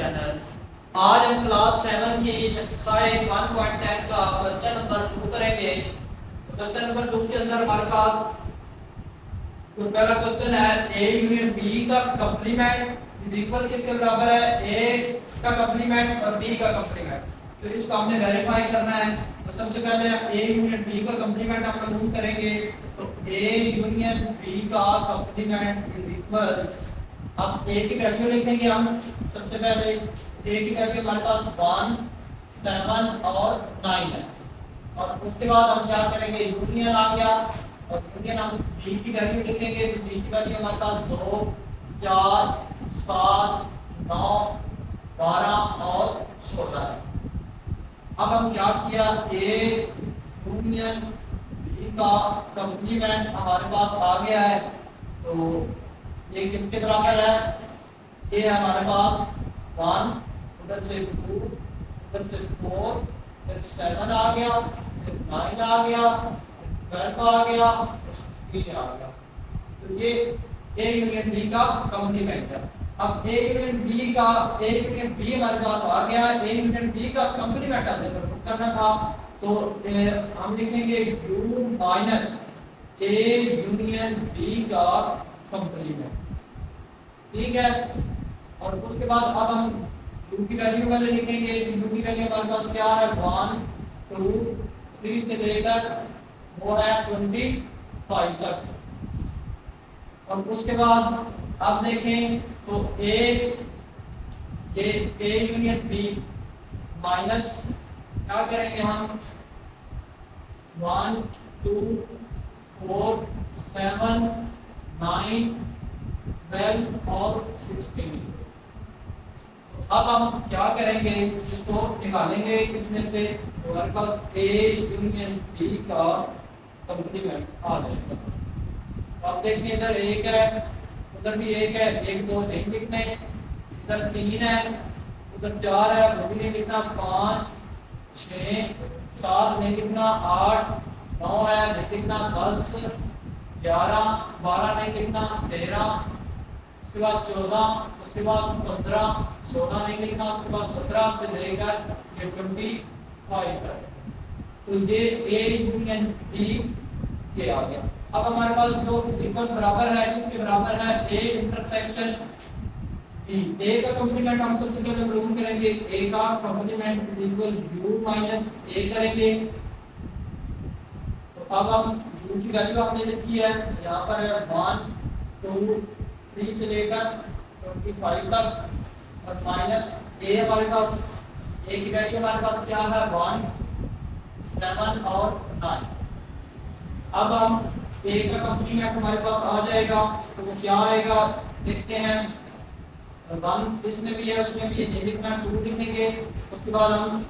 Channel. आज हम class 7 की एक्सरसाइज 1.10 का क्वेश्चन नंबर 2 करेंगे। क्वेश्चन नंबर 2 के अंदर हमारे पास तो पहला क्वेश्चन है a यूनियन b का कंप्लीमेंट इज इक्वल किसके बराबर है, a का कंप्लीमेंट और b का कंप्लीमेंट। तो इसको हमने वेरीफाई करना है। तो सबसे पहले a यूनियन b का कंप्लीमेंट हम प्रूव करेंगे। तो a यूनियन b का कंप्लीमेंट इज इक्वल, अब a की वैल्यू लिखेंगे हम। सबसे पहले a की वैल्यू हमारे पास 1, 7 और 9 है। और उसके बाद हम क्या करेंगे, यूनियन आ गया और यूनियन हम b की वैल्यू लिखेंगे। तो b की वैल्यू हमारे पास 2, 4, 7, 9, 12 और 16 है। अब हम क्या किया, a यूनियन b का कंप्लीमेंट हमारे पास आ गया है। तो ये किसके बराबर है, ये हमारे पास 1, उधर से 2, उधर से 4, फिर 7 आ गया, फिर 9 आ गया, 12 आ गया, 16 आ गया। तो ये a यूनियन b का कंप्लीमेंट है। अब a यूनियन b हमारे पास आ गया है। a यूनियन b का कंप्लीमेंट हमने प्रूव करना था। तो हम लिखेंगे u minus a union b का कंप्लीमेंट, ठीक है। और उसके बाद अब हम u की वैल्यू पहले लिखेंगे। u की वैल्यू हमारे पास क्या है, 1, 2, 3 से लेकर वो है 25 तक। और उसके बाद अब देखें तो a यूनियन b माइनस क्या करेंगे हम, 1, 2, 4, 7, 9, 12 और 16। अब हम क्या करेंगे, इसको निकालेंगे इसमें से। हमारे पास a यूनियन b का कंप्लीमेंट आ जाएगा। अब देखिए इधर 1 है, उधर भी 1 है, 1 2 नहीं लिखने, इधर 3 है, उधर 4 है, वो भी नहीं लिखना, 5, 6, 7 नहीं लिखना, 8, 9 है नहीं लिखना, 10, 11, 12 नहीं लिखना, 13, उसके बाद 14, उसके बाद 15, 16 नहीं लिखना, उसके बाद 17 से लेकर ये 25 तक। तो ये a यूनियन b ये आ गया। अब हमारे पास जो इक्वल बराबर है, किसके बराबर है, a इंटरसेक्शन b। a का कंप्लीमेंट हम सबसे पहले प्रूव करेंगे। a का complement is equal u minus a करेंगे। तो अब हम u की वैल्यू आपने लिखी है, यहाँ पर है 1, 2, 3 से लेकर 25 तक। और माइनस a हमारे पास, a की वैल्यू हमारे पास क्या है, 1, 7 और 9। अब हम a का कंप्लीमेंट हमारे पास आ जाएगा। तो वो क्या आएगा, देखते हैं। 1 इसमें भी है, उसमें भी ये लिखना, 2 लिखेंगे। उसके बाद हम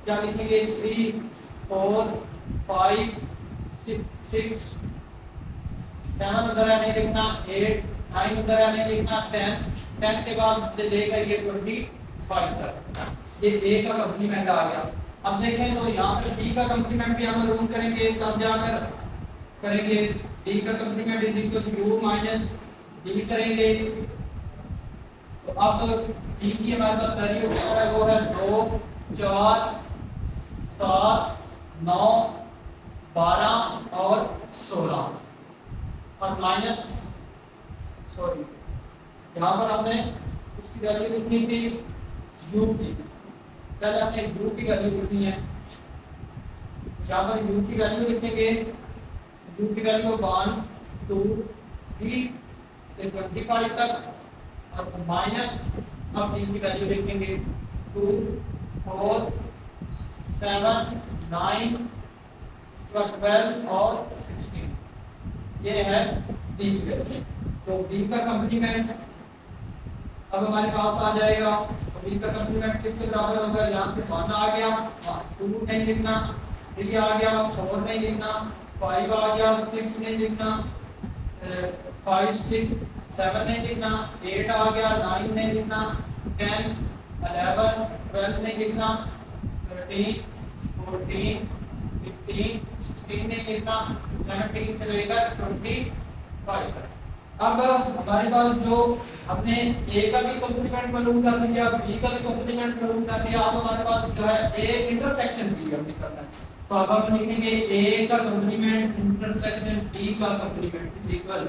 क्या लिखेंगे, 3, 4, 5, 6, 7 उधर है नहीं लिखना, 8, 9 उधर है नहीं लिखना, 10 के बाद से लेकर ये 25 तक। ये a का कंप्लीमेंट आ गया। अब देखें तो यहाँ पर b का कंप्लीमेंट भी हम रूम करेंगे, तब जाकर करेंगे। b का complement is equal to u minus b करेंगे। तो अब b की हमारे पास वैल्यू है, वो है 2, 4, 7, 9, 12 और 16। और माइनस सॉरी, यहाँ पर हमने उसकी वैल्यू लिखनी थी u की, पहले हमने u की वैल्यू लिखनी है। यहाँ पर u की वैल्यू लिखेंगे, u की वैल्यू 1, 2, 3 से 25 तक। और माइनस अब b की वैल्यू लिखेंगे 2, 4, 7, 9, 12 और 16। ये है b की वैल्यू। तो b का कंप्लीमेंट अब हमारे पास आ जाएगा। तो b का कंप्लीमेंट किसके बराबर होगा, यहाँ से 1 आ गया, 2 नहीं लिखना, 3 आ गया, 4 नहीं लिखना, 5 आ गया, 6 नहीं लिखना, 5, 6, 7 नहीं लिखना, 8 आ गया, 9 नहीं लिखना, 10, 11, 12 नहीं लिखना, 13, 14, 15, 16 नहीं लिखना, 17 से लेकर 25 तक। अब हमारे पास जो हमने ए का भी कॉम्प्लीमेंट मालूम कर लिया, बी का भी कॉम्प्लीमेंट मालूम कर लिया, अब हमारे पास जो है ए इंटरसेक्शन बी हमने करना है। तो अब हम लिखेंगे ए का कॉम्प्लीमेंट इंटरसेक्शन बी का कॉम्प्लीमेंट इज इक्वल।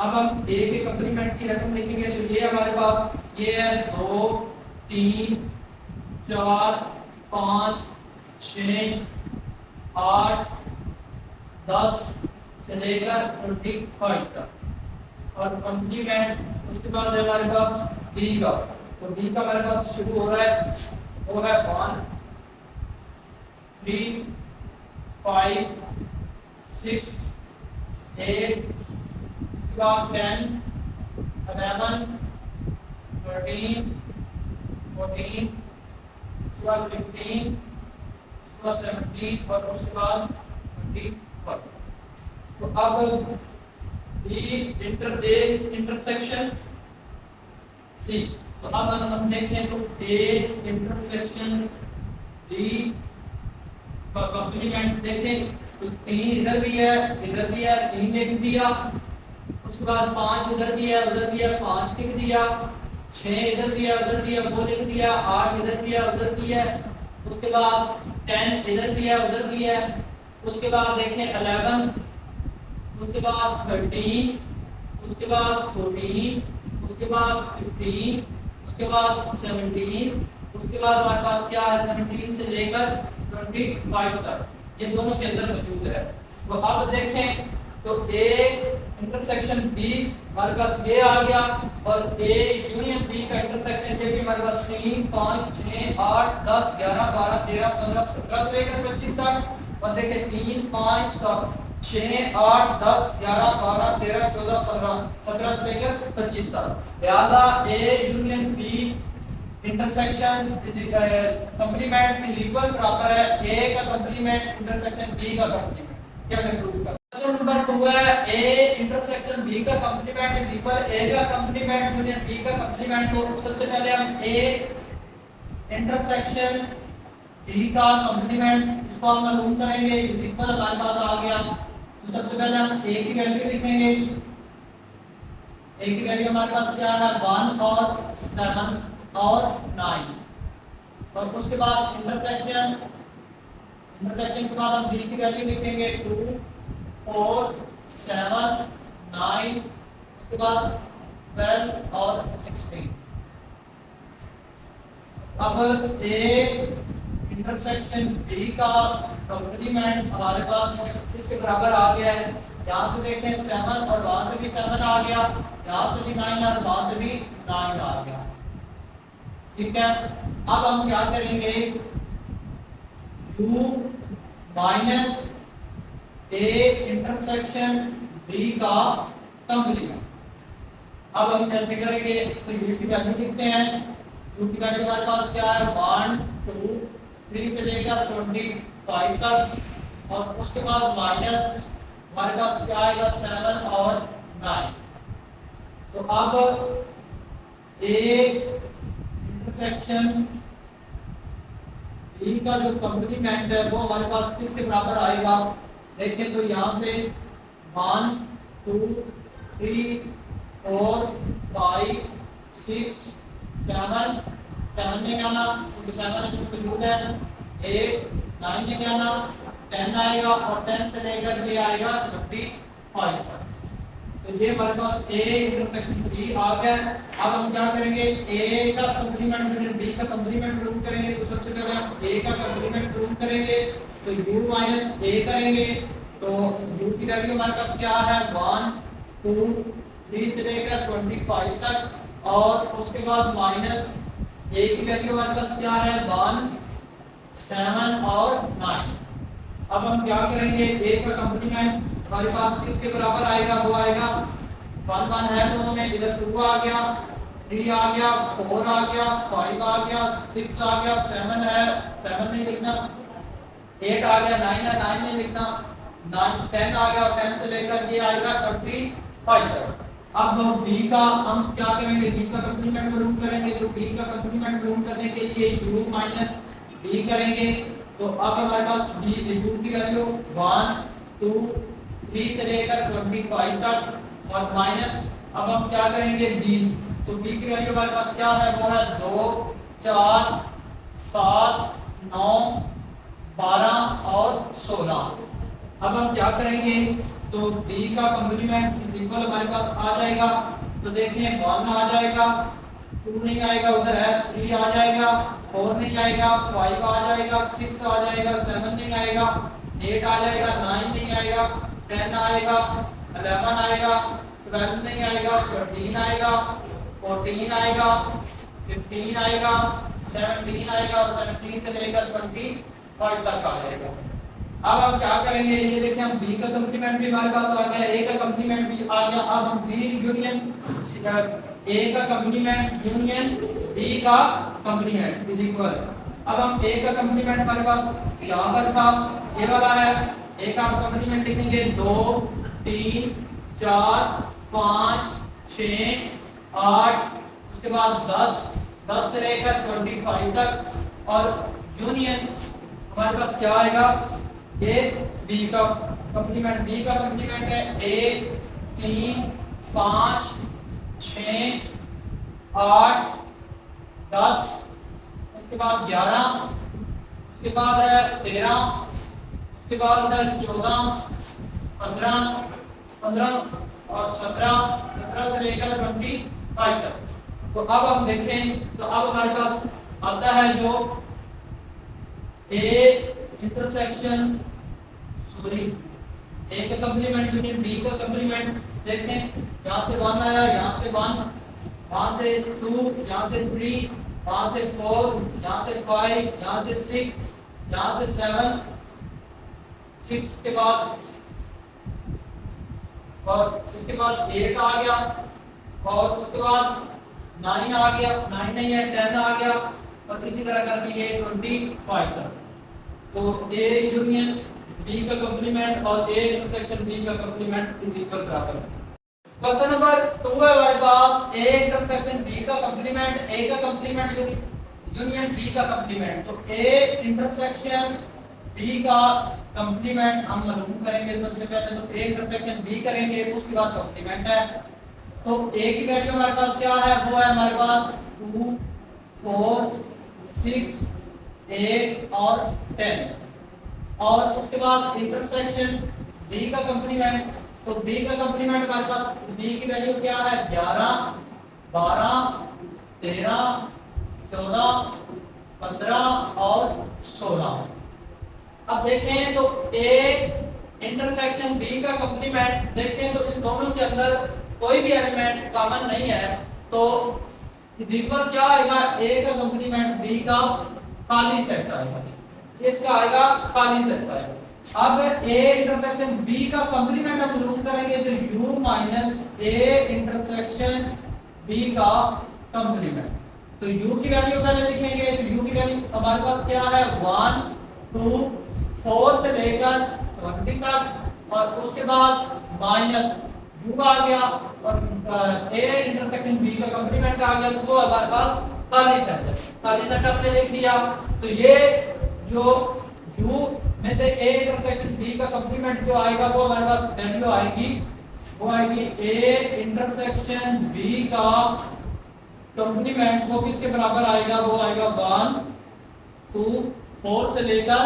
अब हम ए के कॉम्प्लीमेंट की रकम लिखेंगे, तो ये हमारे पास ये है 2 3 4 5 6 8 10 से लेकर 25 तक, और कॉम्प्लीमेंट उसके बाद है हमारे पास बी का। तो बी का हमारे पास शुरू हो रहा है, वो है 1 3 5 6 8, उसके बाद 10 11 13 14, उसके बाद 15, उसके बाद 17 और उसके बाद 21। तो अब बी इंटरसेक्शन सी, तो अब अगर हम देखें तो ए इंटरसेक्शन डी का कॉम्प्लीमेंट देखें तो 3 इधर भी है, इधर भी है, 3 लिख दिया, उसके बाद 5 उधर भी है, उधर भी है, 5 लिख दिया, 6 इधर भी है, उधर भी है, वो लिख दिया, 8 इधर भी है, उधर भी है, उसके बाद 10 इधर भी है, उधर भी है, उसके बाद देखें 11, उसके बाद 13, उसके बाद 14, उसके बाद 15, उसके बाद 17, उसके बाद हमारे पास क्या है 17 से लेकर 25 तक, ये दोनों के अंदर मौजूद है। तो अब देखें तो ए इंटरसेक्शन बी हमारे पास ये आ गया, और ए यूनियन बी का इंटरसेक्शन ये भी हमारे पास 3 5 6 8 10 11 12 13 15 17 से लेकर 25 तक, और देखें 3 5 7 6 8 10 11 12 13 14 15 17 से लेकर 25 तक। लिहाजा A union B intersection complement is equal बराबर है ए का कंप्लीमेंट इंटरसेक्शन बी का कंप्लीमेंट। क्या मैं प्रूव कर क्वेश्चन नंबर 2 है ए इंटरसेक्शन बी का कंप्लीमेंट इज इक्वल ए का कंप्लीमेंट यूनियन बी का कंप्लीमेंट। तो सबसे पहले हम ए इंटरसेक्शन बी का कंप्लीमेंट इसको हम मालूम करेंगे, इज इक्वल हमारे पास आ गया। तो सबसे पहले हम ए की वैल्यू लिखेंगे, ए की वैल्यू हमारे पास क्या है 1 और 7 और 9, और उसके बाद इंटरसेक्शन के बाद हम बी की वैल्यू लिखेंगे 2 4 7 9, उसके बाद 12 और 16। अब ए इंटरसेक्शन बी का कॉम्प्लीमेंट हमारे पास इसके बराबर आ गया है। यहाँ से देखें 7 और वहां से भी 7 आ गया, यहाँ से भी 9 और वहां से भी 9 आ गया। ठीक है, अब हम क्या करेंगे u minus A intersection B का कॉम्प्लीमेंट। अब हम कैसे करेंगे, तो u की वैल्यू लिखते हैं। u की वैल्यू हमारे पास क्या है 1 2 3 से लेकर 25 तक, और उसके बाद माइनस हमारे पास क्या आएगा 7 और 9। तो अब ए इंटरसेक्शन बी का जो कॉम्प्लीमेंट है वो हमारे पास किसके बराबर आएगा, देखें तो यहाँ से 1 2 3 4 5 6 7 में क्या आना, क्योंकि 7 इसमें मौजूद है, 8 9 में क्या आना 10 आएगा, और 10 से लेकर ये आएगा 25 तक। तो ये हमारे पास ए इंटरसेक्शन बी आ गया। अब हम क्या करेंगे, ए का कॉम्प्लीमेंट फिर बी का कॉम्प्लीमेंट प्रूव करेंगे। तो सबसे पहले हम ए का कॉम्प्लीमेंट प्रूव करेंगे, तो u माइनस ए करेंगे। तो u की वैल्यू हमारे पास क्या है 1 2 3 से लेकर 25 तक, और उसके बाद माइनस ए की वैल्यू हमारे पास क्या है 1 7 और 9। अब हम क्या करेंगे, ए का कॉम्प्लीमेंट हमारे पास किसके बराबर आएगा, वो आएगा 1 1 है दोनों में, इधर 2 आ गया, 3 आ गया, 4 आ गया, 5 आ गया, 6 आ गया, 7 है 7 नहीं लिखना, 8 आ गया, 9 है 9 नहीं लिखना, 9 10 आ गया, और 10 से लेकर ये आएगा 25 तक। अब जो बी का हम क्या करेंगे, बी का कॉम्प्लीमेंट प्रूव करेंगे। तो बी का कॉम्प्लीमेंट प्रूव करने के लिए u माइनस बी करेंगे। तो अब हमारे पास बी u की वैल्यू 1 2 3 से लेकर 25 तक, और माइनस अब हम क्या करेंगे बी, तो बी की वैल्यू हमारे पास क्या है, वो है 2 4 7 9 12 और 16। अब हम क्या करेंगे, तो बी का कॉम्प्लीमेंट इज इक्वल हमारे पास आ जाएगा, तो देखिए 1 आ जाएगा, 2 नहीं आएगा, उधर है 3 आ जाएगा, 4 नहीं आएगा, 5 आ जाएगा, 6 आ जाएगा, 7 नहीं आएगा, 8 आ जाएगा, 9 नहीं आएगा, 10 आएगा, 11 आएगा, 12 नहीं आएगा, 13 आएगा, 14 आएगा, 15 आएगा, 17 आएगा और 17 से लेकर 25 तक आ जाएगा। अब हम क्या करेंगे, ये देखिए हम बी का कॉम्प्लीमेंट भी हमारे पास आ गया, ए का कॉम्प्लीमेंट भी आ गया। अब हम बी यूनियन ए का कॉम्प्लीमेंट यूनियन बी का कॉम्प्लीमेंट इज इक्वल, अब हम ए का कॉम्प्लीमेंट हमारे पास यहाँ पर था, ये वाला है, ए का कॉम्प्लीमेंट लिखेंगे 2 3 4 5 6 8, उसके बाद 10 से लेकर 25 तक, और यूनियन हमारे पास क्या आएगा, ए बी का कॉम्प्लीमेंट, बी का कॉम्प्लीमेंट है 1 3 5 6 8 10, उसके बाद 11, उसके बाद है 13, उसके बाद है 14 15 और 17 से लेकर 25 तक। तो अब हम देखें, तो अब हमारे पास आता है जो ए इंटरसेक्शन ए का कॉम्प्लीमेंट यूनियन बी का कॉम्प्लीमेंट, देखें यहाँ से 1 आया, यहाँ से 1, वहां से 2, यहाँ से 3, वहां से 4, यहाँ से 5, यहाँ से 6, यहाँ से 7, 6 के बाद और इसके बाद 8 आ गया, और उसके बाद 9 आ गया, 9 नहीं है 10 आ गया, और इसी तरह करके ये 25 तक। तो ए यूनियन बी का कॉम्प्लीमेंट और ए इंटरसेक्शन बी का कॉम्प्लीमेंट इज इक्वल बराबर है। क्वेश्चन नंबर 2 है हमारे पास, ए इंटरसेक्शन बी का कॉम्प्लीमेंट, ए का कॉम्प्लीमेंट यूनियन बी का कॉम्प्लीमेंट। तो ए इंटरसेक्शन बी का कॉम्प्लीमेंट हम मालूम करेंगे सबसे पहले, तो ए इंटरसेक्शन बी करेंगे, उसके बाद कॉम्प्लीमेंट है। तो ए की वैल्यू हमारे पास क्या है, वो है हमारे पास 2 4 6 8 और 10, और उसके बाद इंटरसेक्शन बी का कॉम्प्लीमेंट, तो बी का कॉम्प्लीमेंट हमारे पास बी की वैल्यू क्या है 11 12 13 14 15 और 16। अब देखें तो ए इंटरसेक्शन बी का कॉम्प्लीमेंट, देखें तो इन दोनों के अंदर कोई भी एलिमेंट कॉमन नहीं है, तो इक्वल क्या आएगा, ए का कॉम्प्लीमेंट बी का खाली सेट आएगा, इसका आएगा खाली सेट आएगा। अब ए इंटरसेक्शन बी का कॉम्प्लीमेंट हम जरूर करेंगे, तो u minus A intersection B का कॉम्प्लीमेंट, तो u की वैल्यू पहले लिखेंगे, तो u की वैल्यू हमारे पास क्या है 1 2 4 से लेकर 20 तक, और उसके बाद माइनस u आ गया, और ए इंटरसेक्शन बी का कॉम्प्लीमेंट आ गया, तो वो हमारे पास खाली सेट है, खाली सेट हमने लिख दिया। तो ये जो u में से ए इंटरसेक्शन बी का कॉम्प्लीमेंट जो आएगा, वो हमारे पास वैल्यू आएगी, वो आएगी ए इंटरसेक्शन बी का कॉम्प्लीमेंट, वो किसके बराबर आएगा, वो आएगा 1 2 4 से लेकर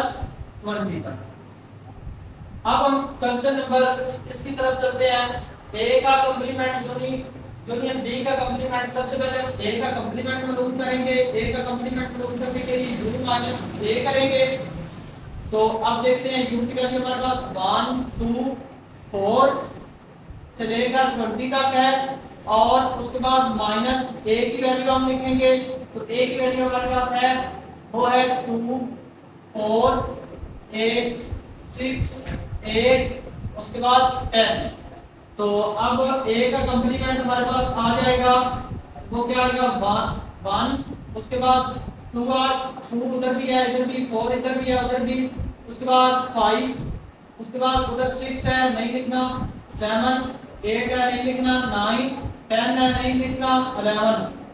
20 तक। अब हम क्वेश्चन नंबर इसकी तरफ चलते हैं, ए का कॉम्प्लीमेंट यूनियन बी का कॉम्प्लीमेंट। सबसे पहले ए का कॉम्प्लीमेंट मालूम करेंगे, ए का कॉम्प्लीमेंट मालूम करने के लिए u माइनस ए करेंगे, तो अब देखते हैं u की वैल्यू हमारे पास 1 2 4 से लेकर 20 तक है, और उसके बाद माइनस ए की वैल्यू हम लिखेंगे, तो ए की वैल्यू हमारे पास है वो है 2 4 8 6 8, उसके बाद 10। तो अब ए का कॉम्प्लीमेंट हमारे पास आ जाएगा, वो क्या आएगा 1, उसके बाद 2 उधर भी है, इधर भी 4 इधर भी है, उधर भी, उसके बाद 5, उसके बाद उधर 6 है नहीं लिखना, 7 8 है नहीं लिखना, 9 10 है नहीं लिखना,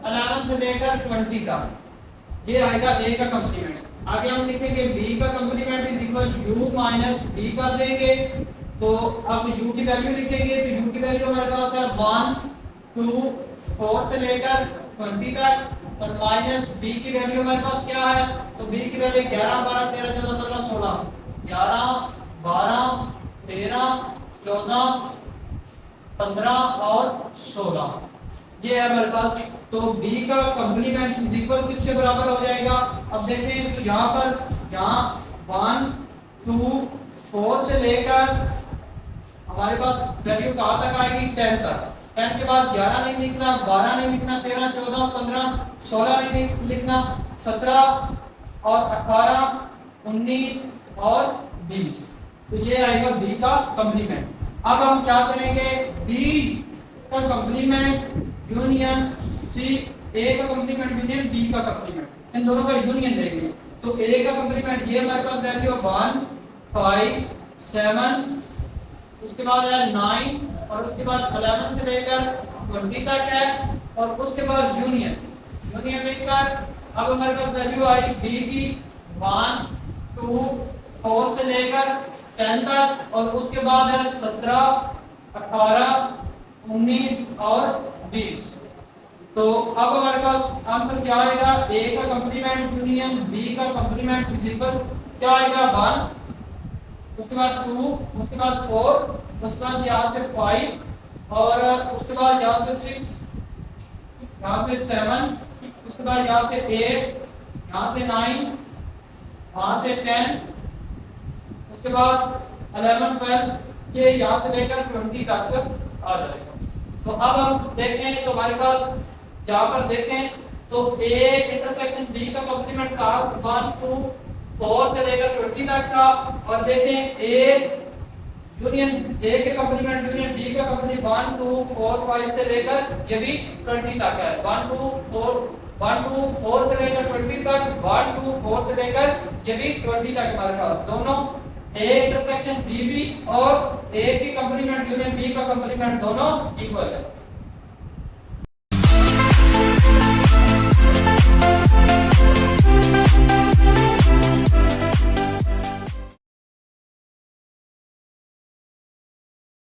11 से लेकर 20 तक, ये आएगा ए का कॉम्प्लीमेंट। आगे हम लिखेंगे बी का complement is equal u minus B कर देंगे, तो अब u की वैल्यू लिखेंगे, तो u की वैल्यू हमारे पास है 1 टू 4 से लेकर 20 तक और माइनस बी की वैल्यू हमारे पास क्या है, तो बी की वैल्यू 11 12 13 14 15 16, 11 12 13 14 15 और 16 ये है हमारे पास। तो b का कंप्लीमेंट इज इक्वल किसके बराबर हो जाएगा, अब देखें तो यहाँ पर यहाँ 1 2 4 से लेकर हमारे पास वैल्यू कहाँ तक आएगी 10 तक, 10 के बाद 11 नहीं लिखना, 12 नहीं लिखना, 13 14 15 16 नहीं लिखना, 17 और 18 19 और 20, तो ये आएगा b का कंप्लीमेंट। अब हम क्या करेंगे, b का कंप्लीमेंट यूनियन c, a का कंप्लीमेंट यूनियन b का कंप्लीमेंट, इन दोनों का यूनियन देंगे। तो a का कंप्लीमेंट ये हमारे पास वैल्यू 1 5 7, उसके बाद है 9 और उसके बाद 11 से लेकर 20 तक है और उसके बाद यूनियन लेकर अब हमारे पास वैल्यू आई b की 1 2 4 से लेकर 10 तक और उसके बाद है 17 18 19 और 20। तो अब हमारे पास आंसर क्या आएगा, a का कंप्लीमेंट यूनियन b का कंप्लीमेंट इज इक्वल क्या आएगा 1, उसके बाद 2, उसके बाद 4, उसके बाद यहाँ से 5 और उसके बाद यहाँ से 6, यहाँ से 7, उसके बाद यहाँ से 8, यहाँ से 9, वहाँ से 10, उसके बाद 11 12 ये यहाँ से लेकर 20 तक आ जाएगा। तो अब हम देखें तो हमारे पास यहाँ पर देखें तो a इंटरसेक्शन b का कंप्लीमेंट का 1 2 4 से लेकर 20 तक का, और देखें a यूनियन a के कंप्लीमेंट यूनियन b का कंप्लीमेंट 1 2 4 5 से लेकर ये भी 20 तक है, 1 2 4 से लेकर 20 तक, 1 2 4 से लेकर ये भी 20 तक हमारे पास दोनों a इंटरसेक्शन b भी और a की कंप्लीमेंट यूनियन b का कंप्लीमेंट दोनों इक्वल है।